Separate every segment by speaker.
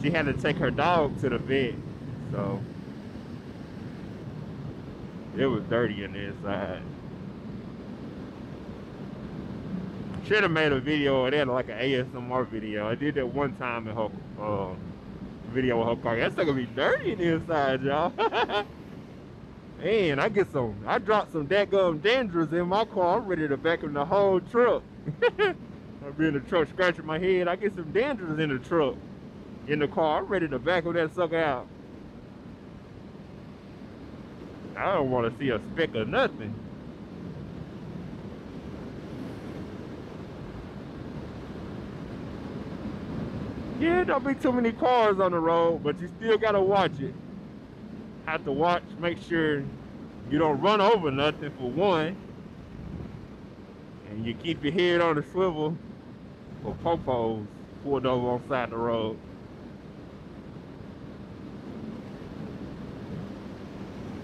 Speaker 1: she had to take her dog to the vet, so it was dirty in the inside. Should have made a video of that, like an ASMR video. I did that one time in her video with her car. That's gonna be dirty in the inside, y'all. Man, I dropped some dadgum dandruff in my car. I'm ready to vacuum the whole truck. I'll be in the truck scratching my head. I get some dandruff in the truck, in the car. I'm ready to vacuum that sucker out. I don't want to see a speck of nothing. Yeah, don't be too many cars on the road, but you still gotta watch it. Have to watch, make sure you don't run over nothing for one, and you keep your head on the swivel for popos pulled over on the side of the road.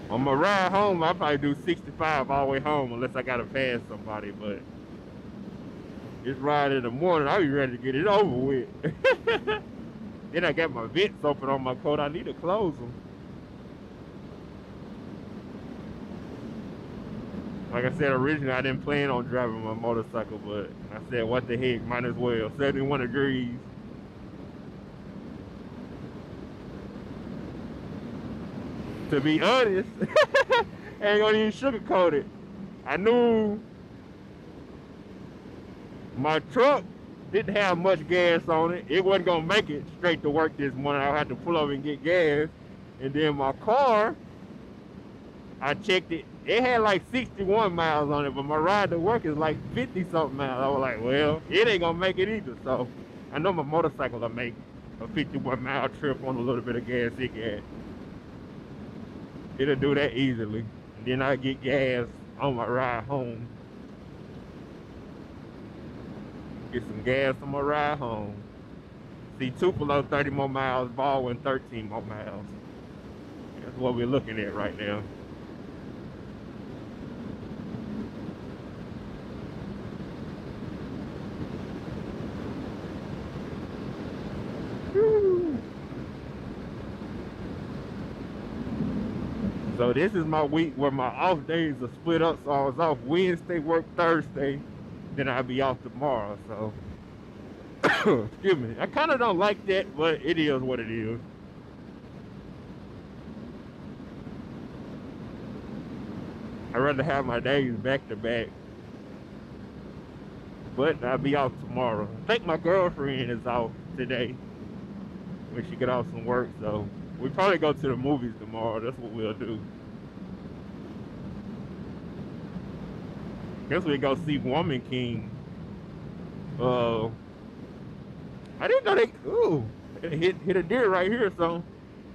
Speaker 1: On my ride home, I probably do 65 all the way home unless I gotta pass somebody, but this ride in the morning, I'll be ready to get it over with. Then I got my vents open on my coat. I need to close them. Like I said, originally I didn't plan on driving my motorcycle, but I said, what the heck, might as well. 71 degrees. To be honest, I ain't gonna even sugarcoat it. I knew my truck didn't have much gas on it. It wasn't gonna make it straight to work this morning. I had to pull over and get gas. And then my car, I checked it. It had like 61 miles on it, but my ride to work is like 50 something miles. I was like, well, it ain't gonna make it either. So I know my motorcycle will make a 51-mile trip on a little bit of gas it got. It'll do that easily. And then I get gas on my ride home. Get some gas on my ride home. See, Tupelo 30 more miles, Baldwin 13 more miles. That's what we're looking at right now. So this is my week where my off days are split up. So I was off Wednesday, work Thursday, then I'll be off tomorrow. So excuse me. I kind of don't like that, but it is what it is. I'd rather have my days back to back. But I'll be off tomorrow. I think my girlfriend is off today when she get off some work, so we probably go to the movies tomorrow. That's what we'll do. Guess we go see Woman King. I didn't know they hit a deer right here. So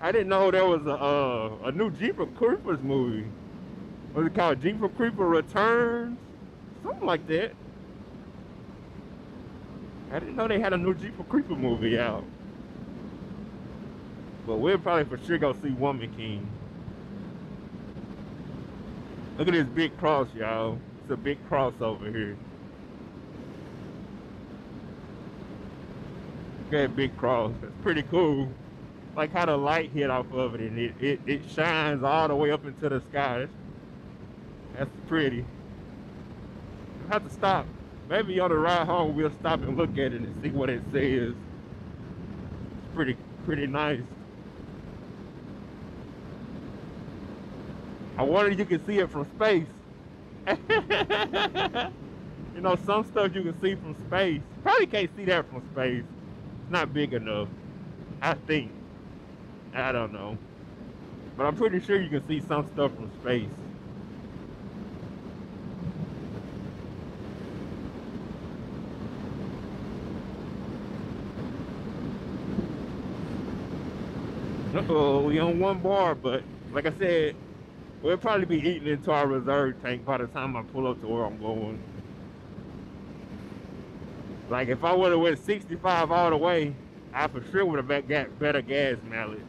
Speaker 1: I didn't know there was a new Jeepers Creepers movie. What's it called? Jeepers Creepers Returns, something like that. I didn't know they had a new Jeepers Creepers movie out. But we'll probably for sure go see Woman King. Look at this big cross, y'all. It's a big cross over here. Look at that big cross. It's pretty cool. Like how the light hit off of it, and it shines all the way up into the sky. That's pretty. I have to stop. Maybe on the ride home we'll stop and look at it and see what it says. It's pretty nice. I wonder if you can see it from space. You know, some stuff you can see from space. Probably can't see that from space. It's not big enough, I think. I don't know. But I'm pretty sure you can see some stuff from space. Uh-oh, we on one bar, but like I said, we'll probably be eating into our reserve tank by the time I pull up to where I'm going. Like if I would have went 65 all the way, I for sure would have got better gas mileage.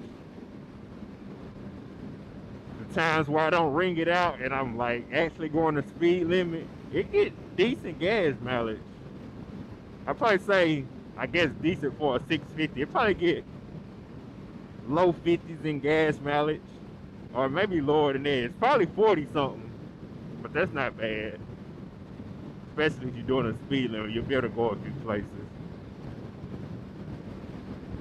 Speaker 1: The times where I don't ring it out and I'm like actually going the speed limit, it gets decent gas mileage. I'd probably say, I guess decent for a 650. It probably get low 50s in gas mileage, or maybe lower than that. It's probably 40 something, but that's not bad. Especially if you're doing a speed limit, you'll be able to go a few places.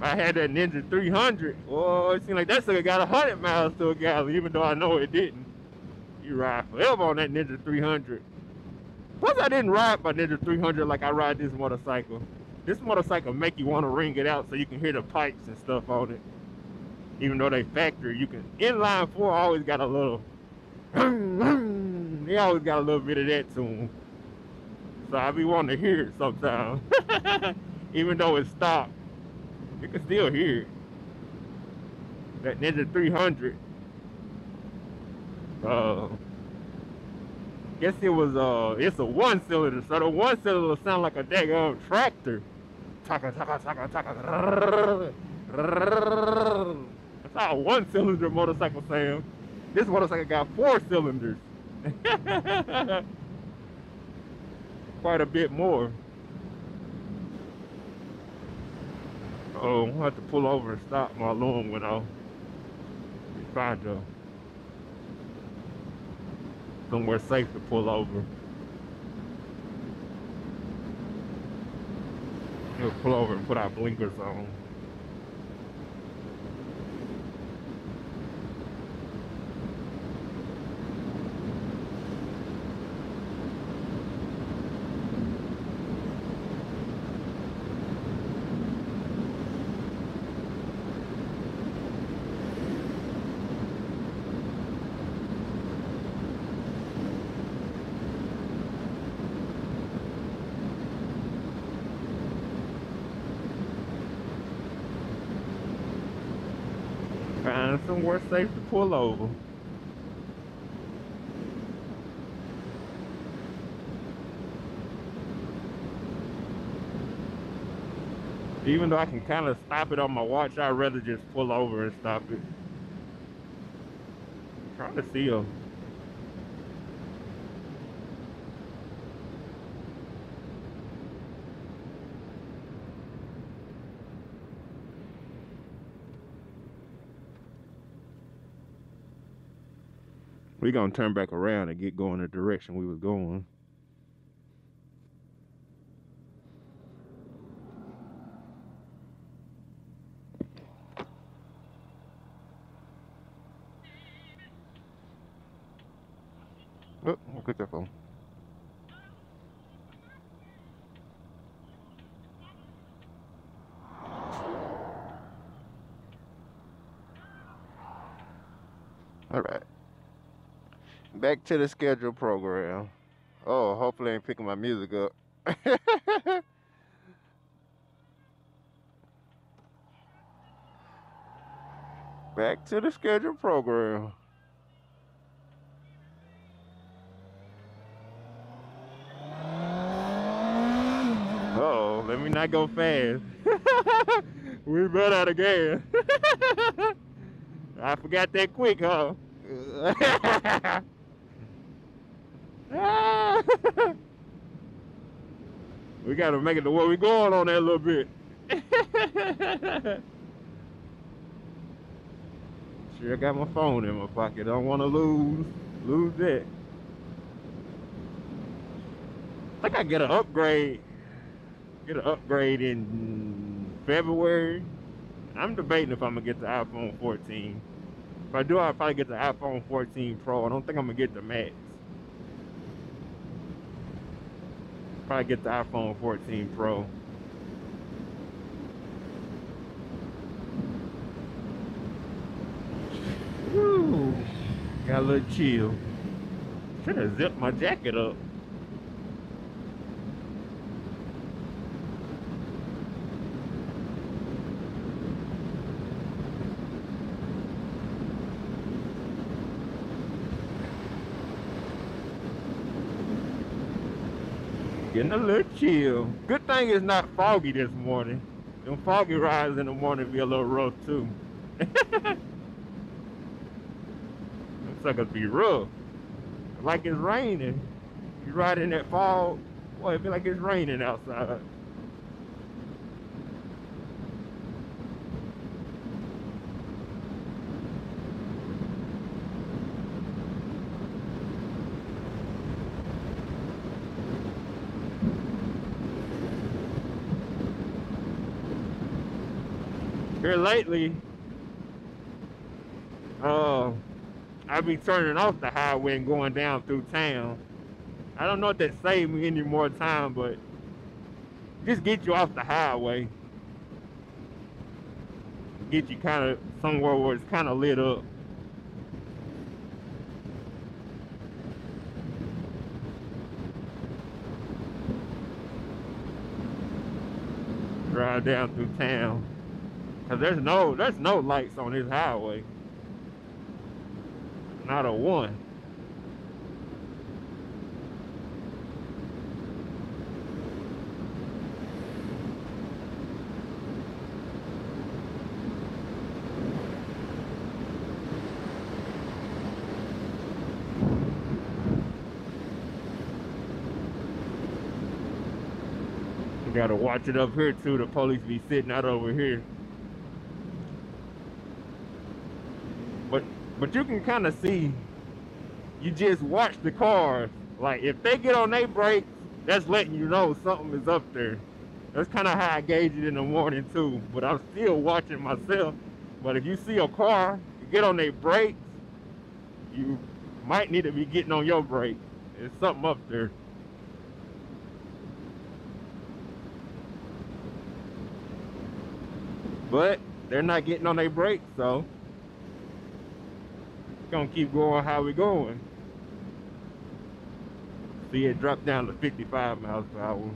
Speaker 1: I had that Ninja 300. Oh, it seemed like that sucker got 100 miles to a gallon, even though I know it didn't. You ride forever on that Ninja 300. Plus, I didn't ride my Ninja 300 like I ride this motorcycle. This motorcycle make you want to ring it out so you can hear the pipes and stuff on it. Even though they factory, you can. Inline 4 always got a little. They always got a little bit of that to them. So I be wanting to hear it sometimes. Even though it's stopped, you can still hear it. That Ninja 300. Guess it was it's a 1-cylinder, so the 1-cylinder sound like a daggone tractor. Taka taka taka taka. That's how a 1-cylinder motorcycle sounds. This motorcycle got 4 cylinders. Quite a bit more. Oh, I have to pull over and stop. My alarm went off. Find somewhere safe to pull over. We'll pull over and put our blinkers on. Find somewhere safe to pull over. Even though I can kind of stop it on my watch, I'd rather just pull over and stop it. I'm trying to see them. We're gonna turn back around and get going the direction we was going. Oh, I'll click that phone. All right. Back to the scheduled program. Oh, hopefully I ain't picking my music up. Back to the scheduled program. Uh-oh, let me not go fast. We run out of gas. I forgot that quick, huh? We gotta make it to where we going on that a little bit. Sure, I got my phone in my pocket. I don't want to lose that. I think I get an upgrade. Get an upgrade in February. I'm debating if I'm gonna get the iPhone 14. If I do, I'll probably get the iPhone 14 Pro. I don't think I'm gonna get the Max. Probably get the iPhone 14 Pro. Woo! Got a little chill. Should have zipped my jacket up. Getting a little chill. Good thing it's not foggy this morning. Them foggy rides in the morning be a little rough too. Them suckers be rough. Like it's raining. You ride in that fog, boy, it be like it's raining outside. Here lately, I be turning off the highway and going down through town. I don't know if that saved me any more time, but just get you off the highway. Get you kind of somewhere where it's kind of lit up. Drive down through town. Cause there's no lights on this highway. Not a one. You gotta watch it up here too. The police be sitting out over here. But you can kind of see, you just watch the cars. Like if they get on their brakes, that's letting you know something is up there. That's kind of how I gauge it in the morning too. But I'm still watching myself. But if you see a car, you get on their brakes, you might need to be getting on your brake. There's something up there. But they're not getting on their brakes, so gonna keep going how we going. See it drop down to 55 miles per hour.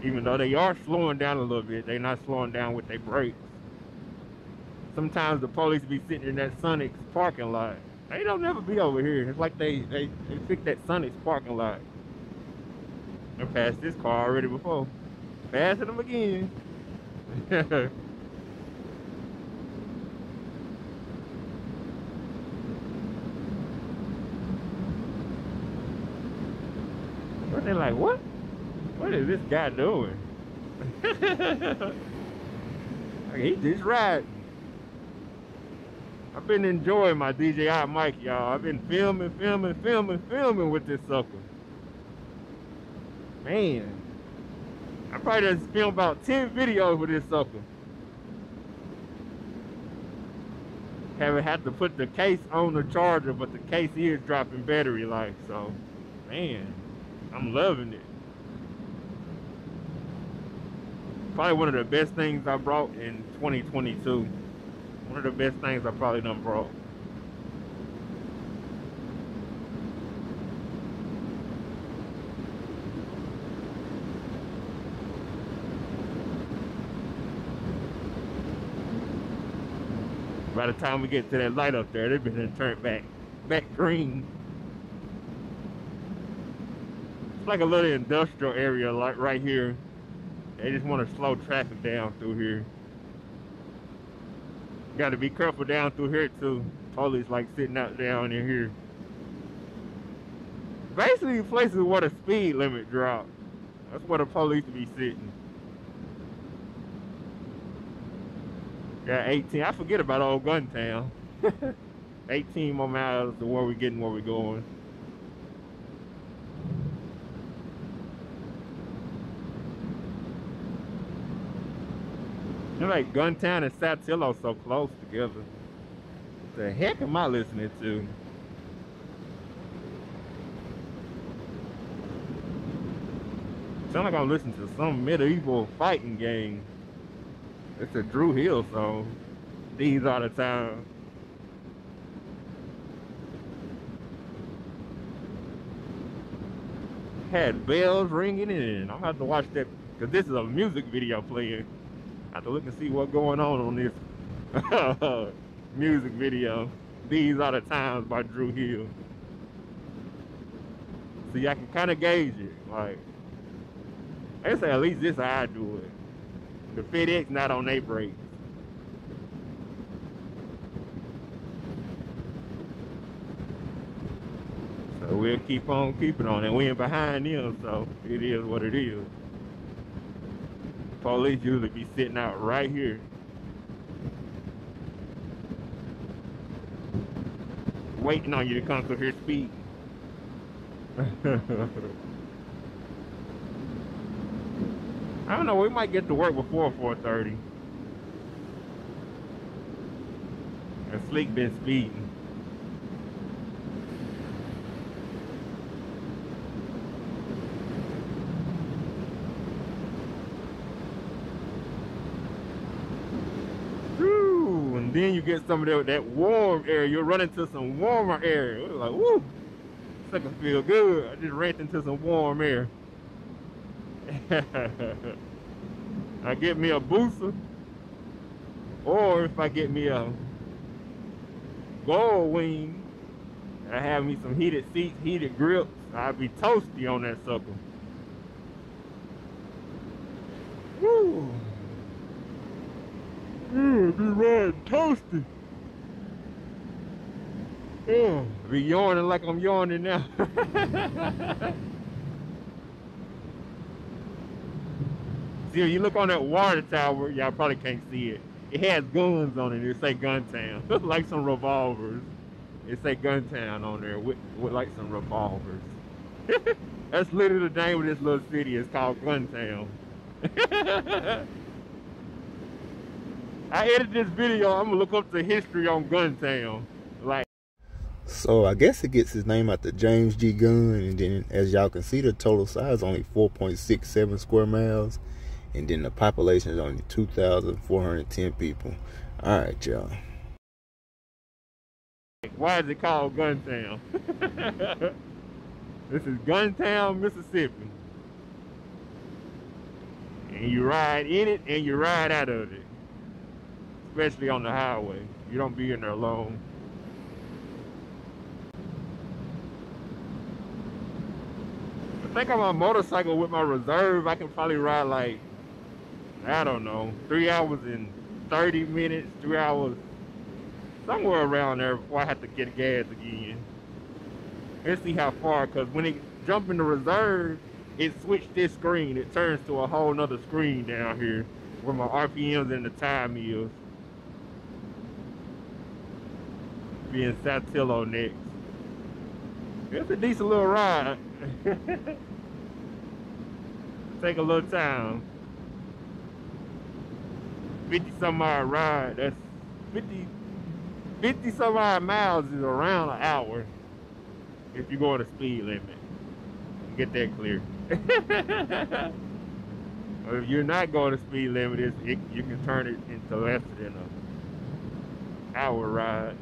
Speaker 1: Even though they are slowing down a little bit, they're not slowing down with their brakes. Sometimes the police be sitting in that Sonic's parking lot. They don't never be over here. It's like they picked that Sonic's parking lot. I passed this car already before. Passing them again. But they're like, what? What is this guy doing? Like, he just riding. I've been enjoying my DJI mic, y'all. I've been filming with this sucker. Man, I probably just filmed about 10 videos with this sucker. Haven't had to put the case on the charger, but the case is dropping battery life, so man, I'm loving it. Probably one of the best things I brought in 2022. One of the best things I probably done brought. By the time we get to that light up there, they've been turned back green. It's like a little industrial area, like right here. They just want to slow traffic down through here. Got to be careful down through here too. Police like sitting out down in here. Basically, places where the speed limit drops. That's where the police be sitting. Got 18. I forget about old Gun Town. 18 more miles to where we getting, where we going. You're like Guntown and Saltillo so close together. What the heck am I listening to? Sound like I'm listening to some medieval fighting game. It's a Drew Hill song. These are the times. Had bells ringing in. I'm gonna have to watch that because this is a music video playing. I have to look and see what's going on this music video. These are the times by Drew Hill. See, I can kind of gauge it. Like, they say at least this is how I do it. The FedEx not on their brakes. So we'll keep on keeping on, and we ain't behind them, so it is what it is. Police usually be sitting out right here. Waiting on you to come through here speed. I don't know, we might get to work before 4:30. And Slick been speeding. Woo! And then you get some of that warm air. You'll run into some warmer air. It was like, woo! It's like I feel good. I just ran into some warm air. I get me a booster, or if I get me a gold wing, I have me some heated seats, heated grips. I'll be toasty on that sucker. Woo! Be riding toasty. Yeah, be yawning like I'm yawning now. See, if you look on that water tower, y'all probably can't see it. It has guns on it. It say Guntown, like some revolvers. It say Guntown on there with like some revolvers. That's literally the name of this little city. It's called Guntown. I edited this video. I'm gonna look up the history on Guntown. Like,
Speaker 2: so I guess it gets its name out the James G. Gunn, and then as y'all can see, the total size is only 4.67 square miles, and then the population is only 2,410 people. All right, y'all.
Speaker 1: why is it called Guntown? This is Guntown, Mississippi. And you ride in it and you ride out of it. Especially on the highway. You don't be in there alone. I think on my motorcycle with my reserve, I can probably ride like, I don't know, 3 hours and 30 minutes, 3 hours, somewhere around there before I have to get gas again. Let's see how far, because when it jump in the reserve, it switched this screen. It turns to a whole nother screen down here where my RPMs and the time is. Being Saltillo next. It's a decent little ride. Take a little time. 50 some odd ride. That's 50 some odd miles is around an hour if you go at a speed limit. Get that clear. Or if you're not going to speed limit, you can turn it into less than an hour ride.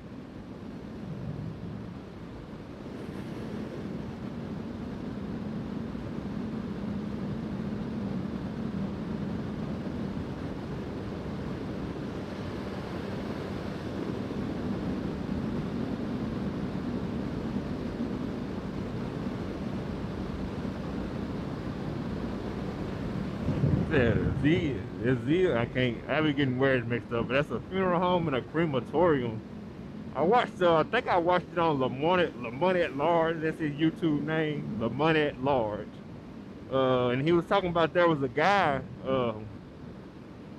Speaker 1: I be getting words mixed up, but that's a funeral home and a crematorium. I think I watched it on Lamont at Large. That's his YouTube name, Lamont at Large. And he was talking about there was a guy, I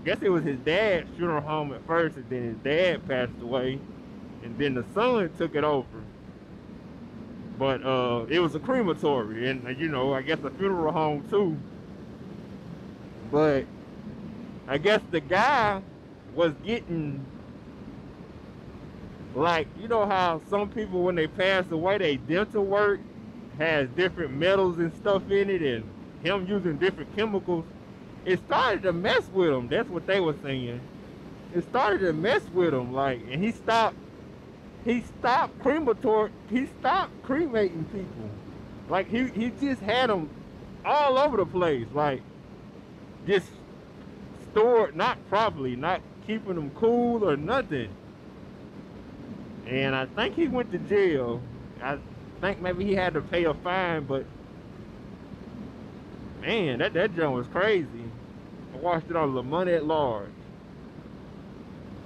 Speaker 1: guess it was his dad's funeral home at first, and then his dad passed away, and then the son took it over. But it was a crematory, and you know, I guess a funeral home too. But I guess the guy was getting, like, you know how some people when they pass away, their dental work has different metals and stuff in it, and him using different chemicals, it started to mess with him. That's what they were saying. It started to mess with him, like, and he stopped cremating people. Like, he just had them all over the place, like, just stored not properly, not keeping them cool or nothing. And I think he went to jail. I think maybe he had to pay a fine, but man, that joint was crazy. I watched it on Lamont at Large.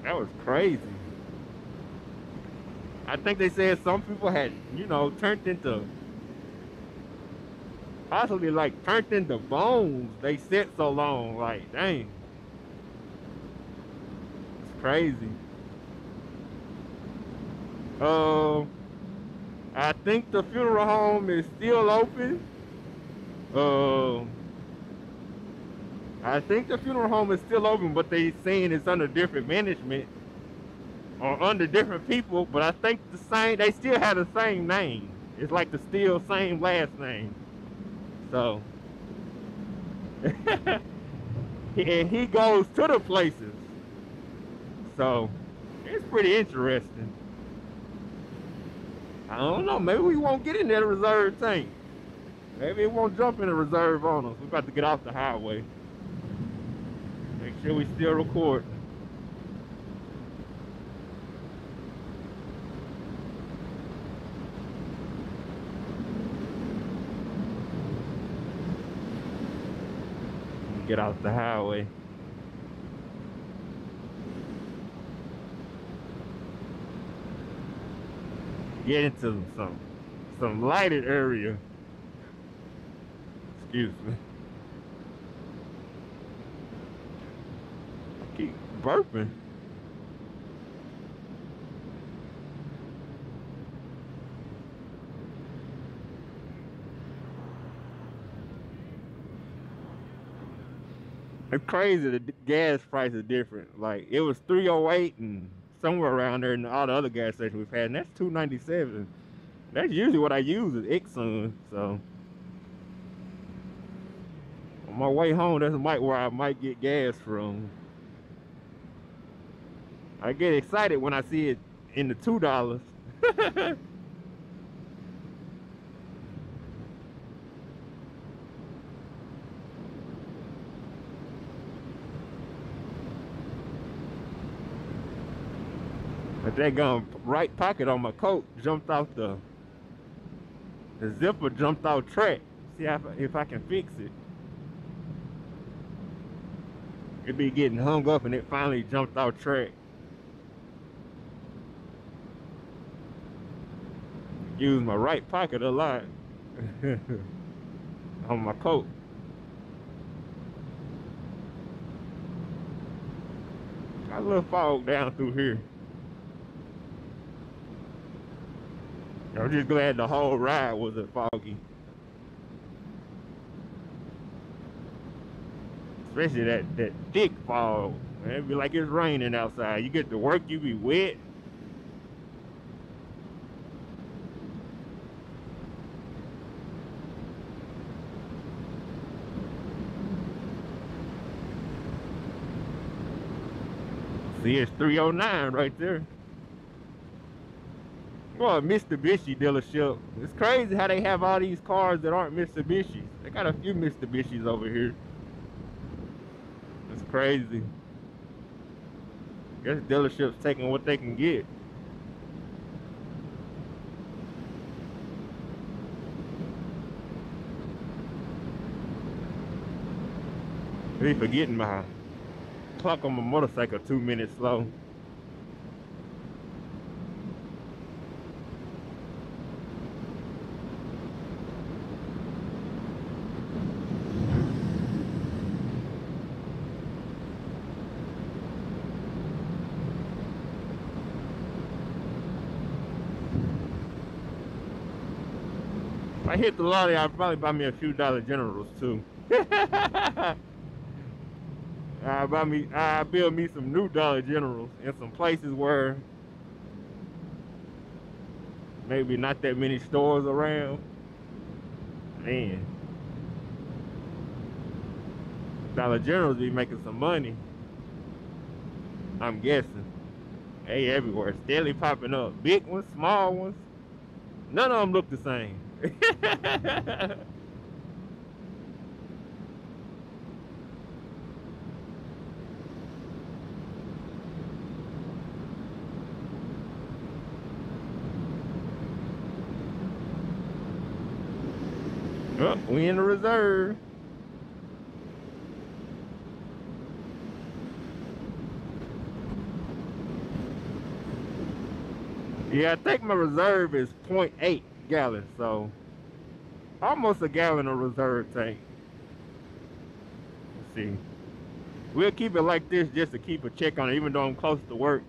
Speaker 1: That was crazy. I think they said some people had, you know, turned into bones. They sit so long, like, dang. It's crazy. I think the funeral home is still open. I think the funeral home is still open, but they saying it's under different management. or under different people, but I think they still have the same name. It's like the still same last name. So, and he goes to the places. So, it's pretty interesting. I don't know, maybe we won't get in that reserve tank. Maybe it won't jump in the reserve on us. We're about to get off the highway. Make sure we still record. Get off the highway. Get into some lighted area. Excuse me. I keep burping. It's crazy, the gas price is different. Like, it was $3.08 and somewhere around there in all the other gas stations we've had, and that's $2.97. That's usually what I use is Exxon, so. On my way home, that's where I might get gas from. I get excited when I see it in the $2. But that gun right pocket on my coat jumped off the zipper jumped off track. See if I can fix it. It be getting hung up and it finally jumped off track. Use my right pocket a lot on my coat. Got a little fog down through here. I'm just glad the whole ride wasn't foggy. Especially that thick fog. Man, it'd be like it's raining outside. You get to work, you be wet. See, it's 309 right there. Well, a Mitsubishi dealership. It's crazy how they have all these cars that aren't Mitsubishis. They got a few Mitsubishis over here. It's crazy. Guess dealerships taking what they can get. I be forgetting my clock on my motorcycle 2 minutes slow. If I hit the lottery, I'll probably buy me a few Dollar Generals too. I build me some new Dollar Generals in some places where maybe not that many stores around. Man, Dollar Generals be making some money. I'm guessing. They everywhere, steadily popping up. Big ones, small ones. None of them look the same. Oh, we in the reserve. Yeah, I think my reserve is 0.8 gallons, so almost a gallon of reserve tank. Let's see. We'll keep it like this just to keep a check on it, even though I'm close to work.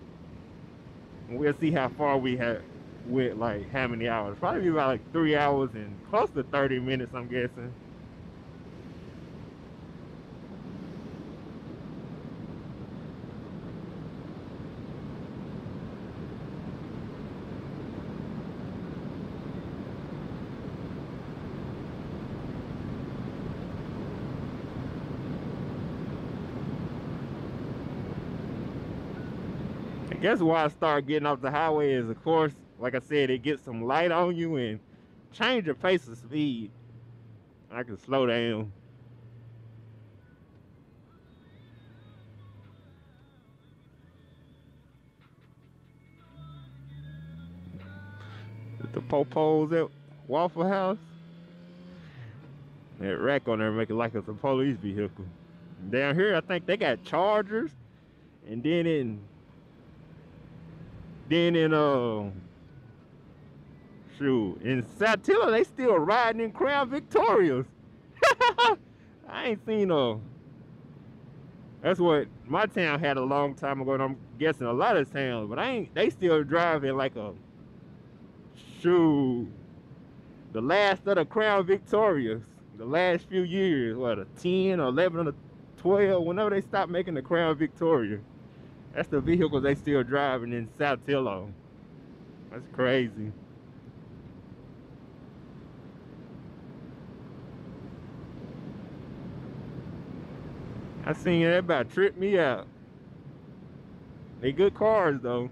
Speaker 1: And we'll see how far we have with, like, how many hours. Probably about like 3 hours and close to 30 minutes, I'm guessing. I guess why I start getting off the highway is, of course, like I said, it gets some light on you and change your pace of speed. I can slow down. The popos at Waffle House. That rack on there make it like it's a police vehicle. Down here, I think they got Chargers, and shoot, in Satilla they still riding in Crown Victorias. I ain't seen that's what my town had a long time ago, and I'm guessing a lot of towns, but they still driving like a shoot. The last of the Crown Victorias, the last few years, what, a 10 or 11 or 12, whenever they stopped making the Crown Victoria. That's the vehicles they still driving in Saltillo. That's crazy. I seen that about trip me out. They good cars though.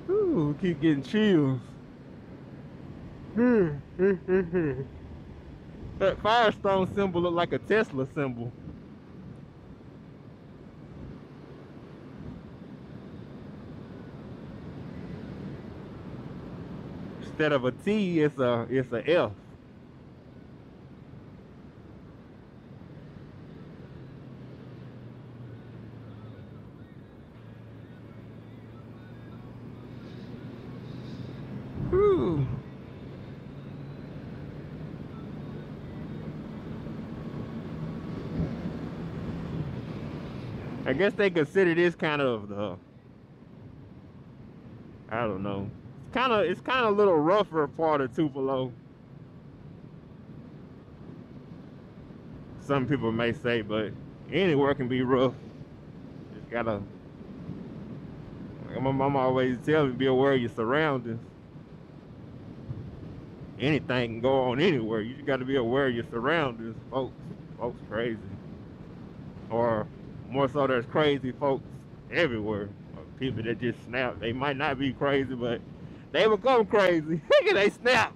Speaker 1: Ooh, keep getting chills. That Firestone symbol look like a Tesla symbol. Instead of a T, it's a F. Whew. I guess they consider this kind of the, I don't know. It's kind of a little rougher part of Tupelo. Some people may say, but anywhere can be rough. Just gotta, like my mama always tells me, be aware of your surroundings. Anything can go on anywhere. You just gotta be aware of your surroundings, folks. Folks crazy. Or more so, there's crazy folks everywhere. Or people that just snap. They might not be crazy, but they become crazy. They snap.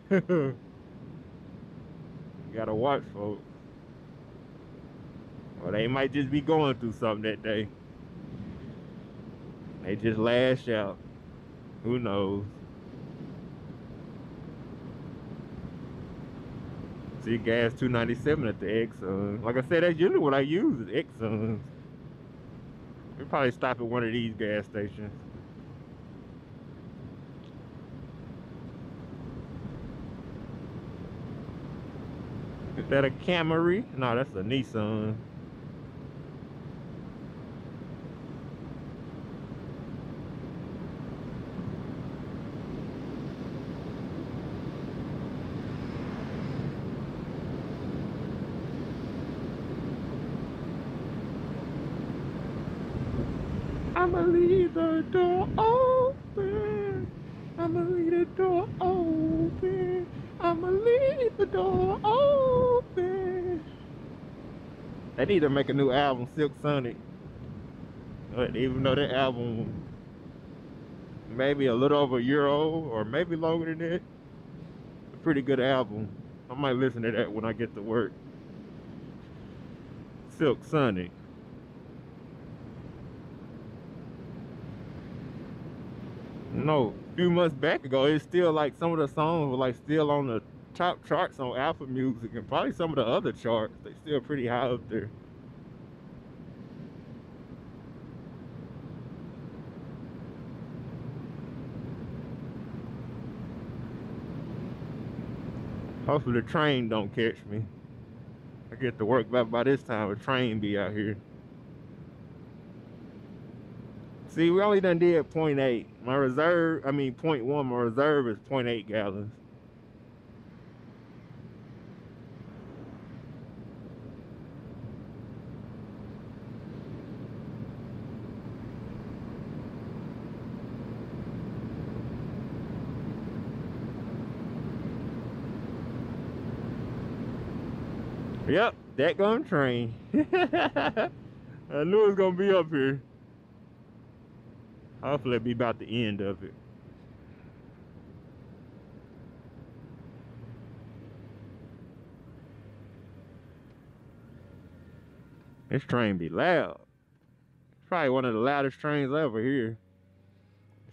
Speaker 1: You gotta watch, folks. Or they might just be going through something that day. They just lash out. Who knows? See, gas $2.97 at the Exxon. Like I said, that's usually what I use is Exxons. We'll probably stop at one of these gas stations. Is that a Camry? No, that's a Nissan. I'ma leave the door open. I'ma leave the door open. I'ma leave the door open. They need to make a new album, Silk Sonic. Even though that album maybe a little over a year old, or maybe longer than that. A pretty good album. I might listen to that when I get to work. Silk Sonic. No, a few months back ago, it's still like some of the songs were like still on the top charts on Apple Music, and probably some of the other charts. They still pretty high up there. Hopefully the train don't catch me. I get to work by this time, a train be out here. See, we only done did 0.8. My reserve, I mean 0.1, my reserve is 0.8 gallons. Yep, that gun train. I knew it was gonna be up here. Hopefully it'll be about the end of it. This train be loud. It's probably one of the loudest trains ever here.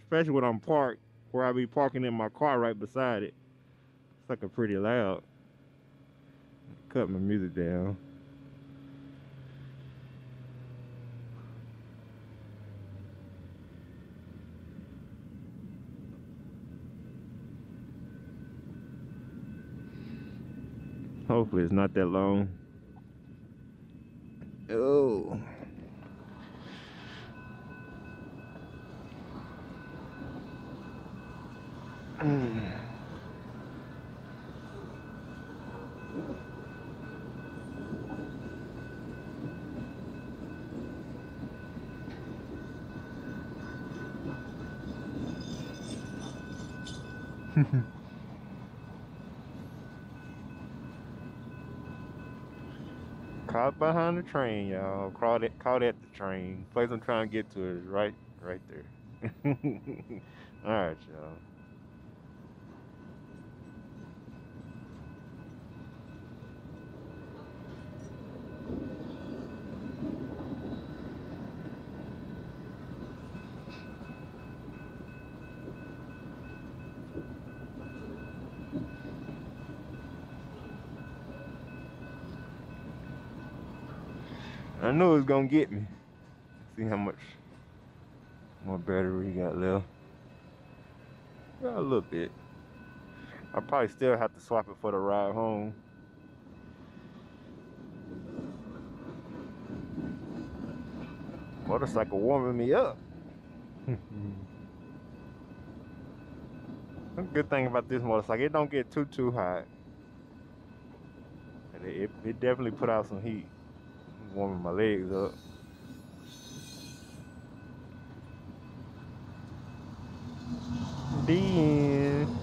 Speaker 1: Especially when I'm parked, where I be parking in my car right beside it. It's like a pretty loud. Cut my music down. Hopefully it's not that long. Oh. Caught behind the train, y'all. Caught at the train. Place I'm trying to get to is right there. Alright, y'all. I knew it was gonna get me. See how much more battery we got left. Got a little bit. I probably still have to swap it for the ride home. Motorcycle warming me up. The good thing about this motorcycle, it don't get too hot. It definitely put out some heat. Warming my legs up. The end.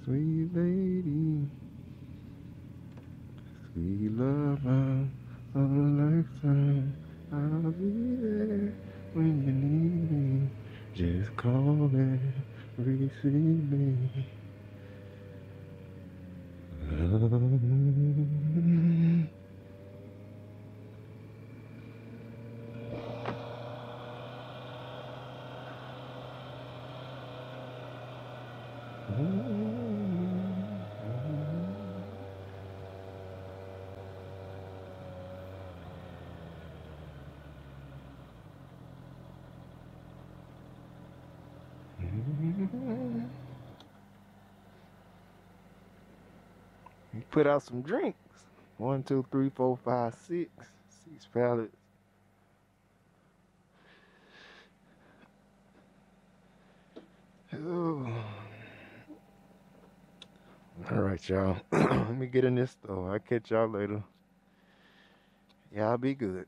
Speaker 1: Sweet lady, sweet lover of a lifetime, I'll be there when you need me. Just call and receive me. You put out some drinks. 1, 2, 3, 4, 5, 6. 6 pallets. Oh. All right, y'all. Let me get in this store. I'll catch y'all later. Y'all be good.